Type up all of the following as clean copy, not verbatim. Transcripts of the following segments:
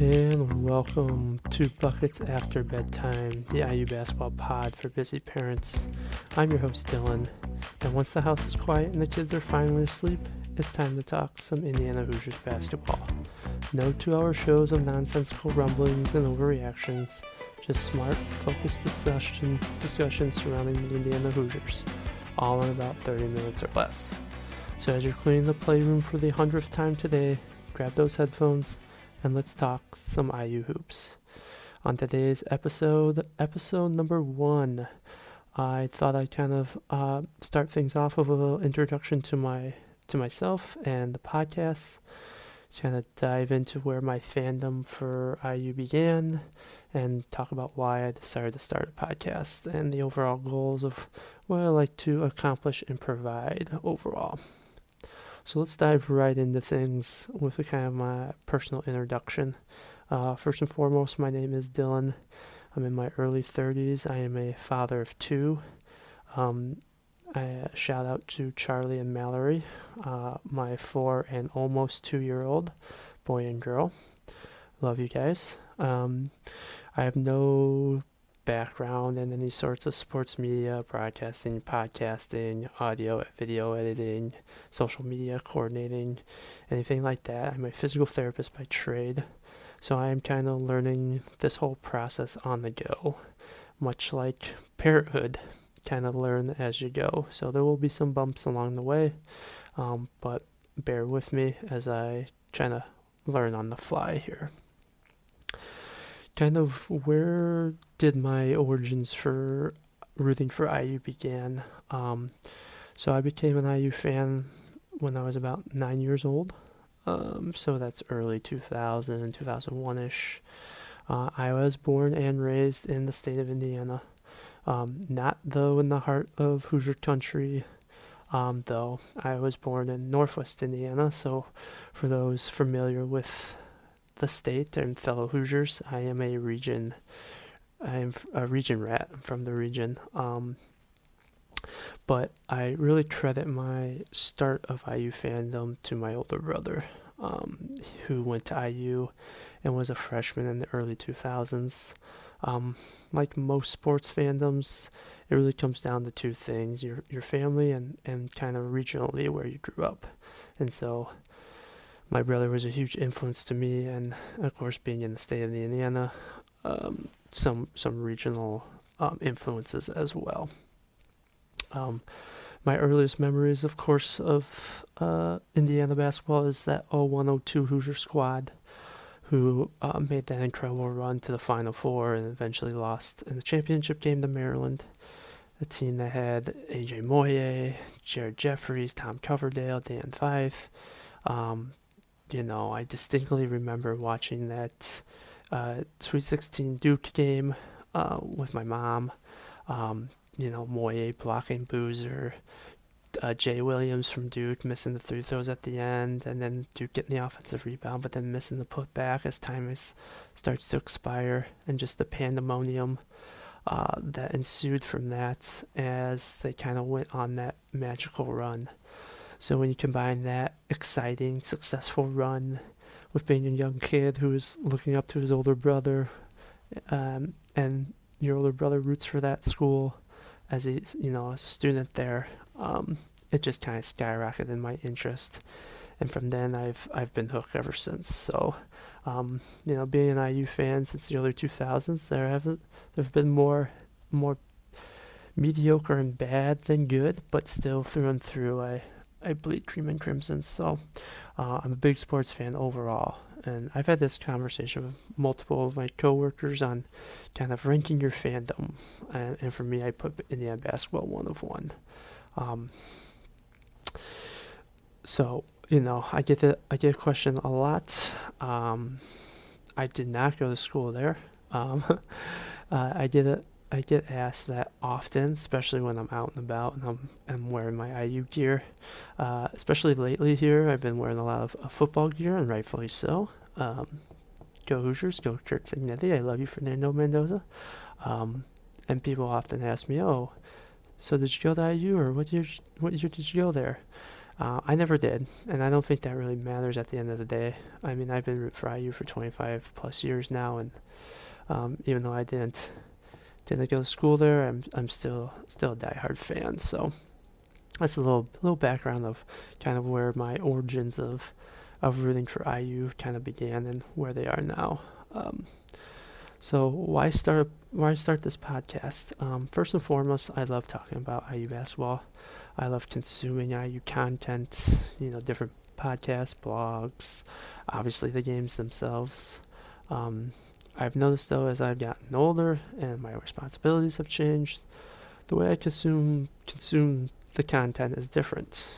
And welcome to Buckets After Bedtime, the IU basketball pod for busy parents. I'm your host Dylan, and once the house is quiet and the kids are finally asleep, it's time to talk some Indiana Hoosiers basketball. No 2-hour shows of nonsensical rumblings and overreactions, just smart, focused discussions surrounding the Indiana Hoosiers, all in about 30 minutes or less. So as you're cleaning the playroom for the 100th time today, grab those headphones, and let's talk some IU hoops. On today's episode number 1, I thought I'd kind of start things off with a little introduction to myself and the podcast, kind of dive into where my fandom for IU began, and talk about why I decided to start a podcast and the overall goals of what I like to accomplish and provide overall. So let's dive right into things with a kind of my personal introduction. First and foremost, my name is Dylan. I'm in my early 30s. I am a father of 2. I shout out to Charlie and Mallory, my 4 and almost 2-year-old boy and girl. Love you guys. I have no background in any sorts of sports media, broadcasting, podcasting, audio, video editing, social media coordinating, anything like that. I'm a physical therapist by trade, so I am kind of learning this whole process on the go, much like parenthood, kind of learn as you go. So there will be some bumps along the way, but bear with me as I try to learn on the fly here. Kind of where did my origins for rooting for IU begin? So I became an IU fan when I was about 9 years old. So that's early 2000, 2001-ish. I was born and raised in the state of Indiana. Not though in the heart of Hoosier country, though. I was born in Northwest Indiana, so for those familiar with the state and fellow Hoosiers, I am a region rat. I'm from the region. But I really credit my start of IU fandom to my older brother, who went to IU and was a freshman in the early 2000s. Like most sports fandoms, it really comes down to 2 things: your family and kind of regionally where you grew up. And so my brother was a huge influence to me, and of course, being in the state of Indiana, some regional influences as well. My earliest memories, of course, of Indiana basketball is that 01-02 Hoosier squad, who made that incredible run to the Final Four and eventually lost in the championship game to Maryland. A team that had A.J. Moye, Jared Jeffries, Tom Coverdale, Dan Fife. I distinctly remember watching that Sweet 16 Duke game with my mom. Moye blocking Boozer, Jay Williams from Duke missing the 3 throws at the end, and then Duke getting the offensive rebound, but then missing the putback as time starts to expire, and just the pandemonium that ensued from that as they kind of went on that magical run. So when you combine that exciting, successful run with being a young kid who is looking up to his older brother, and your older brother roots for that school as he's, as a student there, it just kind of skyrocketed my interest. And from then, I've been hooked ever since. So, being an IU fan since the early 2000s, there've been more mediocre and bad than good, but still through and through, I bleed cream and crimson. So I'm a big sports fan overall, and I've had this conversation with multiple of my coworkers on kind of ranking your fandom, and for me, I put Indiana basketball 1 of 1. So I get a question a lot. I did not go to school there. I get asked that often, especially when I'm out and about and I'm wearing my IU gear. Especially lately here, I've been wearing a lot of football gear, and rightfully so. Go Hoosiers, go Kirk Cignetti. I love you, Fernando Mendoza. And people often ask me, "Oh, so did you go to IU, or what year did you go there?" I never did, and I don't think that really matters at the end of the day. I mean, I've been rooting for IU for 25 plus years now, and even though I didn't go to school there, I'm still a diehard fan. So that's a little background of kind of where my origins of rooting for IU kind of began and where they are now. So why start this podcast? First and foremost, I love talking about IU basketball. I love consuming IU content, different podcasts, blogs, obviously the games themselves. I've noticed though, as I've gotten older and my responsibilities have changed, the way I consume the content is different.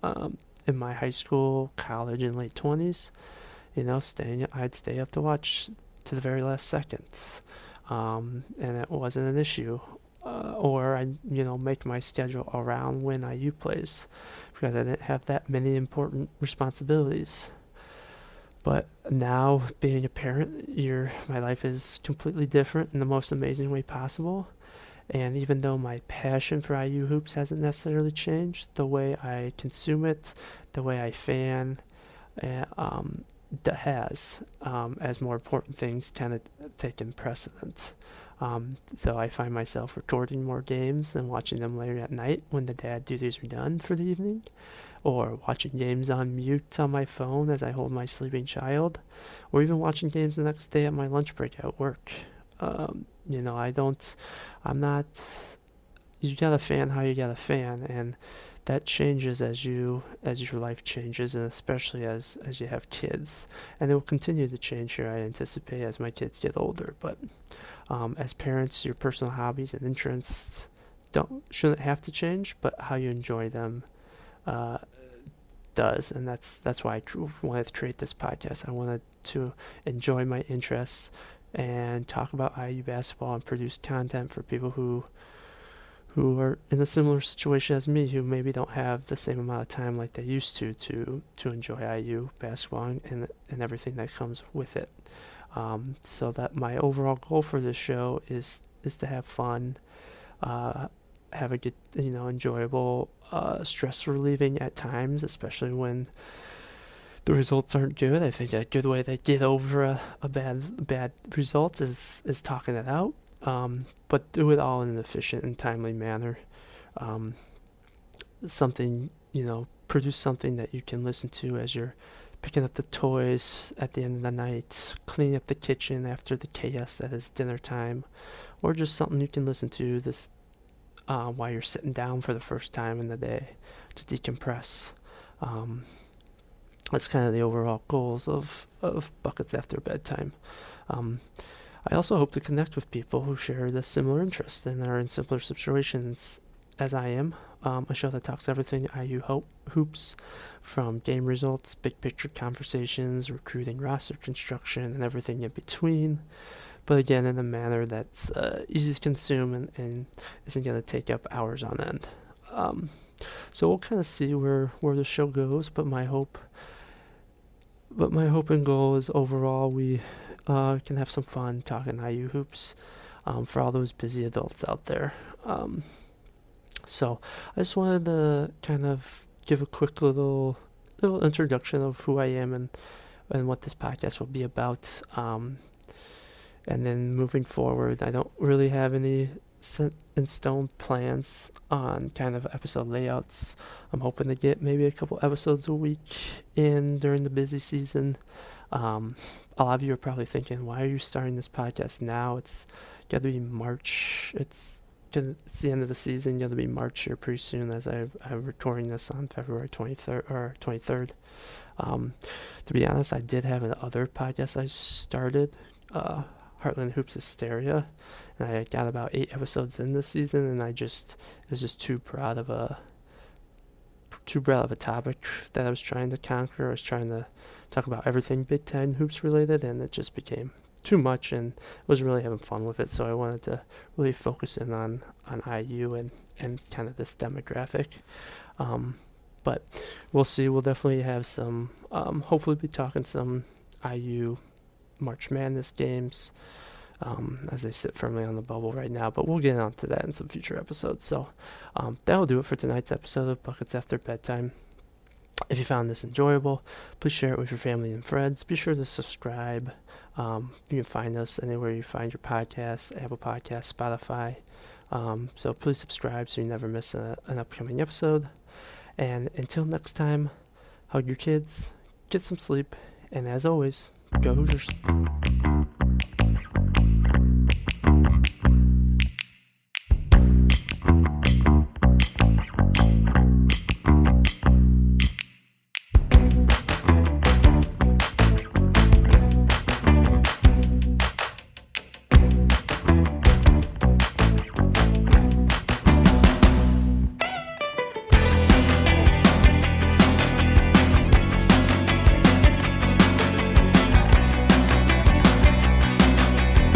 In my high school, college, and late 20s, I'd stay up to watch to the very last seconds, and it wasn't an issue. Or I, make my schedule around when IU plays, because I didn't have that many important responsibilities. But now, being a parent, my life is completely different in the most amazing way possible. And even though my passion for IU hoops hasn't necessarily changed, the way I consume it, the way I fan, that has, as more important things kind of taken precedent. So I find myself recording more games and watching them later at night when the dad duties are done for the evening, or watching games on mute on my phone as I hold my sleeping child, or even watching games the next day at my lunch break at work. You gotta fan how you gotta fan, and that changes as your life changes, and especially as you have kids, and it will continue to change here, I anticipate, as my kids get older. But as parents, your personal hobbies and interests shouldn't have to change, but how you enjoy them does, and that's why I wanted to create this podcast. I wanted to enjoy my interests and talk about IU basketball and produce content for people who are in a similar situation as me, who maybe don't have the same amount of time like they used to enjoy IU basketball and everything that comes with it. So that my overall goal for this show is to have fun, have a good, enjoyable, stress relieving at times, especially when the results aren't good. I think a good way to get over a bad result is talking it out, but do it all in an efficient and timely manner. Produce something that you can listen to as you're picking up the toys at the end of the night, cleaning up the kitchen after the chaos that is dinner time, or just something you can listen to while you're sitting down for the first time in the day to decompress. That's kind of the overall goals of Buckets After Bedtime. I also hope to connect with people who share the similar interests and are in similar situations as I am. A show that talks everything IU hoops, from game results, big picture conversations, recruiting, roster construction, and everything in between. But again, in a manner that's easy to consume and isn't going to take up hours on end. So we'll kind of see where the show goes. But my hope and goal is overall we can have some fun talking IU hoops for all those busy adults out there. So I just wanted to kind of give a quick little introduction of who I am and what this podcast will be about. And then moving forward, I don't really have any set in stone plans on kind of episode layouts. I'm hoping to get maybe a couple episodes a week in during the busy season. A lot of you are probably thinking, why are you starting this podcast now? It's got to be March. It's the end of the season. Got to be March here pretty soon, as I'm recording this on February 23rd. To be honest, I did have another podcast I started, Heartland Hoops Hysteria, and I got about 8 episodes in this season, and it was just too broad of a topic that I was trying to conquer. I was trying to talk about everything Big Ten hoops related, and it just became too much, and wasn't really having fun with it. So I wanted to really focus in on IU and kind of this demographic. But we'll see. We'll definitely have some, hopefully be talking some IU March Madness games, as they sit firmly on the bubble right now. But we'll get on to that in some future episodes. So that will do it for tonight's episode of Buckets After Bedtime. If you found this enjoyable, please share it with your family and friends. Be sure to subscribe. You can find us anywhere you find your podcasts, Apple Podcasts, Spotify. So please subscribe so you never miss an upcoming episode. And until next time, hug your kids, get some sleep, and as always, go Hoosiers.